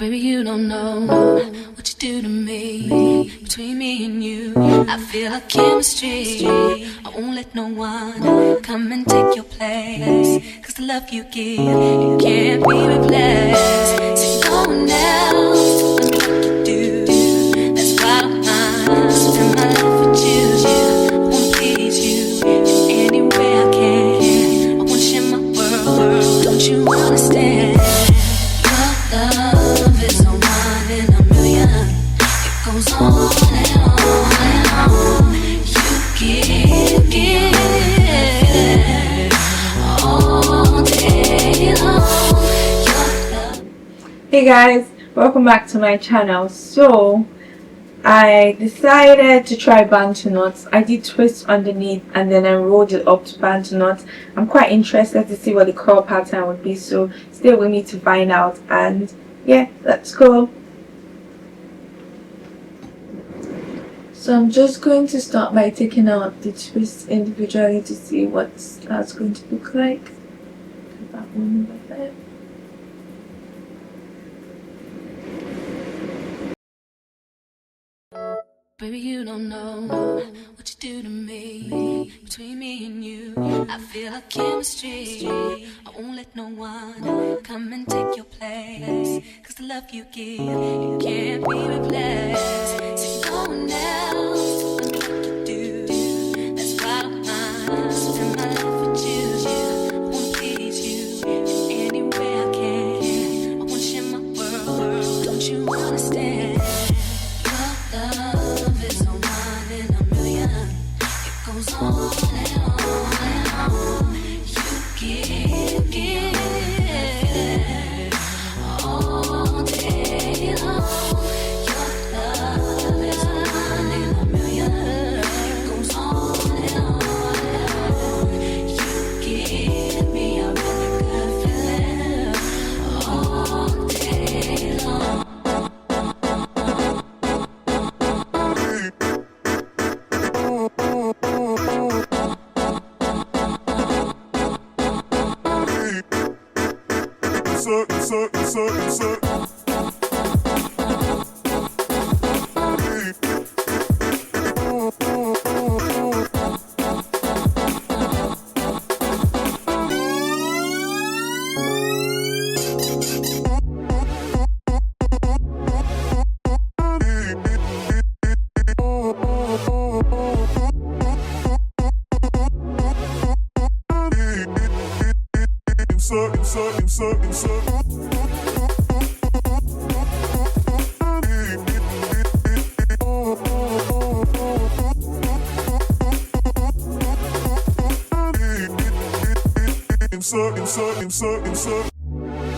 Baby, you don't know what you do to me. Between me and you, I feel a chemistry. I won't let no one come and take your place. Cause the love you give, it can't be replaced. See, no one else does me like you do. That's why I don't mind spend my life with you. I wanna please you in any way I can. I wanna share my world, don't you understand? Your love is a one in a million. It goes on and on and on. You give all day long. Your love. Hey guys, welcome back to my channel. So I decided to try Bantu knots. I did twist underneath and then I rolled it up to Bantu knots. I'm quite interested to see what the curl pattern would be, so stay with me to find out. And yeah, let's go. So I'm just going to start by taking out the twists individually to see what that's going to look like. Put that one over there. Baby, you don't know what you do to me. Between me and you, I feel a chemistry. I won't let no one come and take your place. Cause the love you give, it can't be replaced. See, no one else does me like you do. That's why I don't mind spend my life with you. I wanna please you in any way I can. I wanna share my world, don't you understand? Your love is a one in a million. It goes on and on and on. You give all day long. Your love is a one in a million. It goes on and on and on. You give me a really good feeling all day long.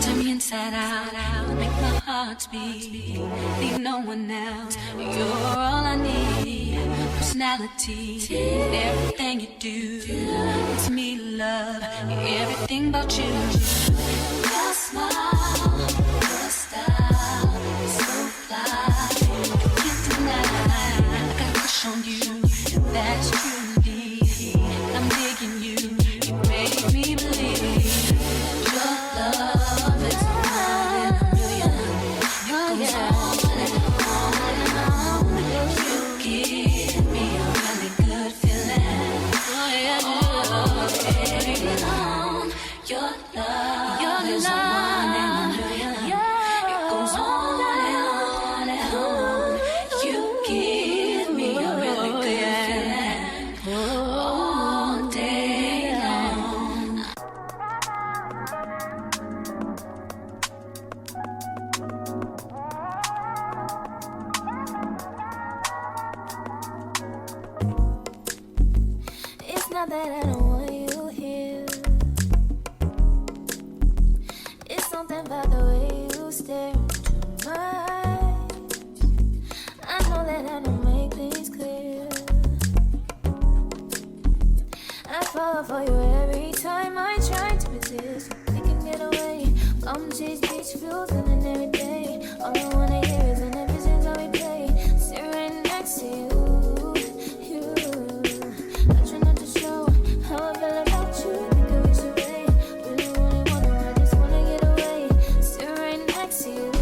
Turn me inside out, make my heart beat. Leave no one else, you're all I need. Personality, everything you do, it's me love, everything about you. Your smile, your style, so fly, I can't deny. I got a crush on you, that's truly. I'm digging you, you make me believe. Your love is one in a million. It goes on and on and on. You give me a really good feeling. All day long. Your love is one in a million. It goes on and on and on. You give me a really good feeling all day long. It's not that I don't want you here. It's something about the way you stare into my eyes. I know that I don't make things clear. I fall for you every time I try to resist. We can get away. Come chase beach views and every day. All I wanna hear is an episode how we play. Sit right next to you. I try not to show how I feel about you. Think I wish away. Really wanna, I just wanna get away. Sit right next to you.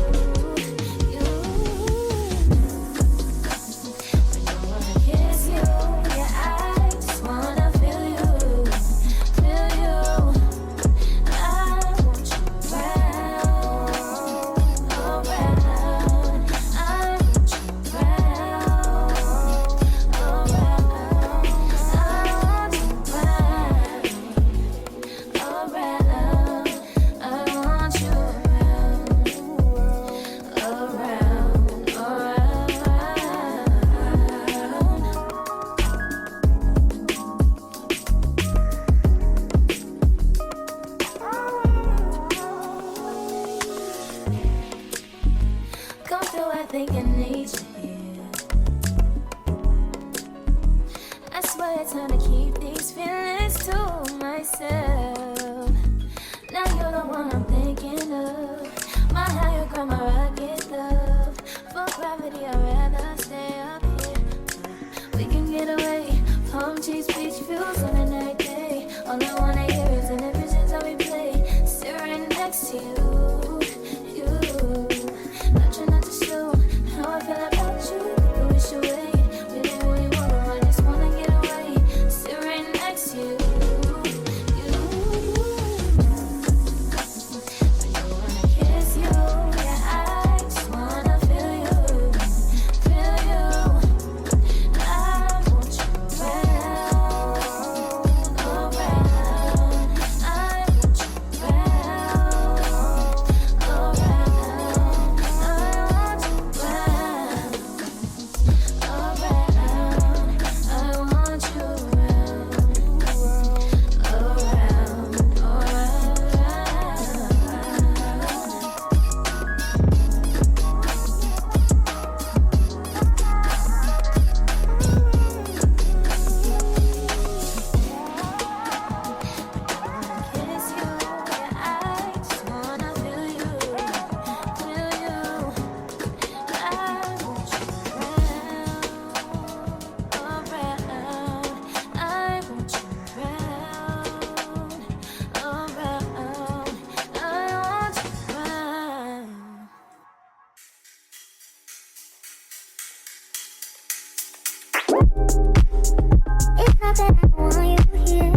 know that I want you here.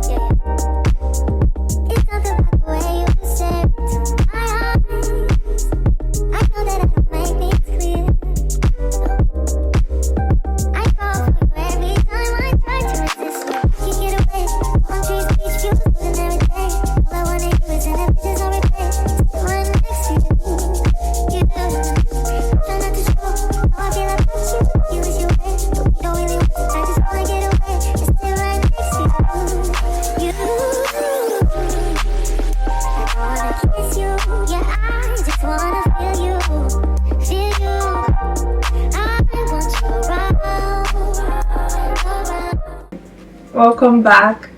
Yeah. It's something about the way you stare into my eyes. I know that I don't make things clear. I fall for you every time I try to resist you. Can't get away. Palm trees, beach views, and every day. All I wanna do is end up just on replay. Still right next to you. You try not to show how I feel about you. You wish you were, but we don't really want to. I just wanna get away and stay right next to you. I wanna kiss you. Yeah, I just wanna feel you. Feel you. I want you around. Welcome back.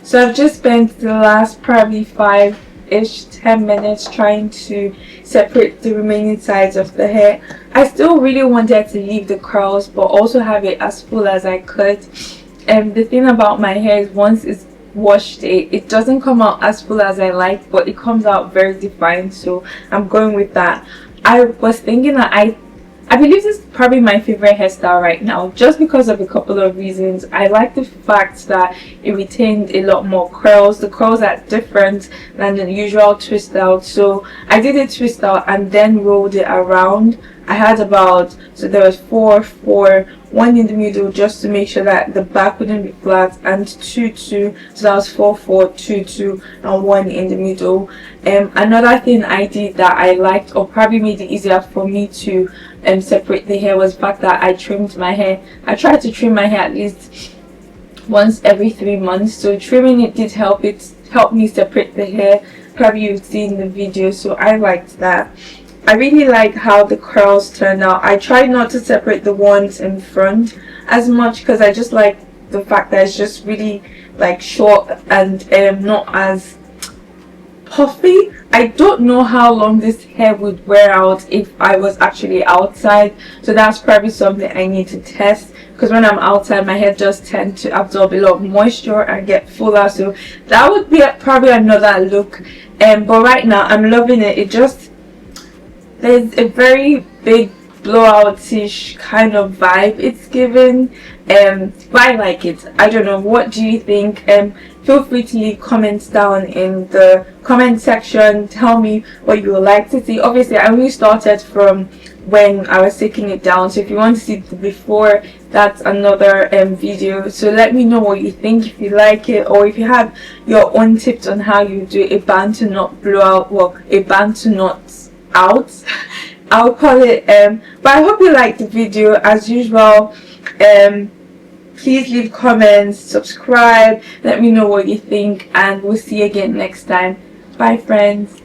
So I've just spent the last probably 5-10 minutes trying to separate the remaining sides of the hair. I still really wanted to leave the curls but also have it as full as I could. And the thing about my hair is once it's washed, it doesn't come out as full as I like, but it comes out very defined, so I'm going with that. I was thinking that I believe this is probably my favorite hairstyle right now, just because of a couple of reasons. I like the fact that it retained a lot more curls. The curls are different than the usual twist out, so I did a twist out and then rolled it around. I had about, so there was four, one in the middle just to make sure that the back wouldn't be flat, and 2, so that was 4, 2, and 1 in the middle. Another thing I did that I liked, or probably made it easier for me to separate the hair, was the fact that I trimmed my hair. I tried to trim my hair at least once every 3 months, so trimming it did help. It helped me separate the hair. Probably you've seen the video, so I liked that. I really like how the curls turned out. I tried not to separate the ones in front as much because I just like the fact that it's just really like short and not as puffy. I don't know how long this hair would wear out if I was actually outside, so that's probably something I need to test, because when I'm outside my hair does tend to absorb a lot of moisture and get fuller, so that would be probably another look. But right now I'm loving it. There's a very big blowout-ish kind of vibe it's given, but I like it. I don't know, what do you think? Feel free to leave comments down in the comment section. Tell me what you would like to see. Obviously I only started from when I was taking it down, so if you want to see the before, that's another video. So let me know what you think, if you like it, or if you have your own tips on how you do a Bantu knot blowout, well, a Bantu knot out I'll call it. But I hope you liked the video. As usual, please leave comments, subscribe, let me know what you think, and we'll see you again next time. Bye friends.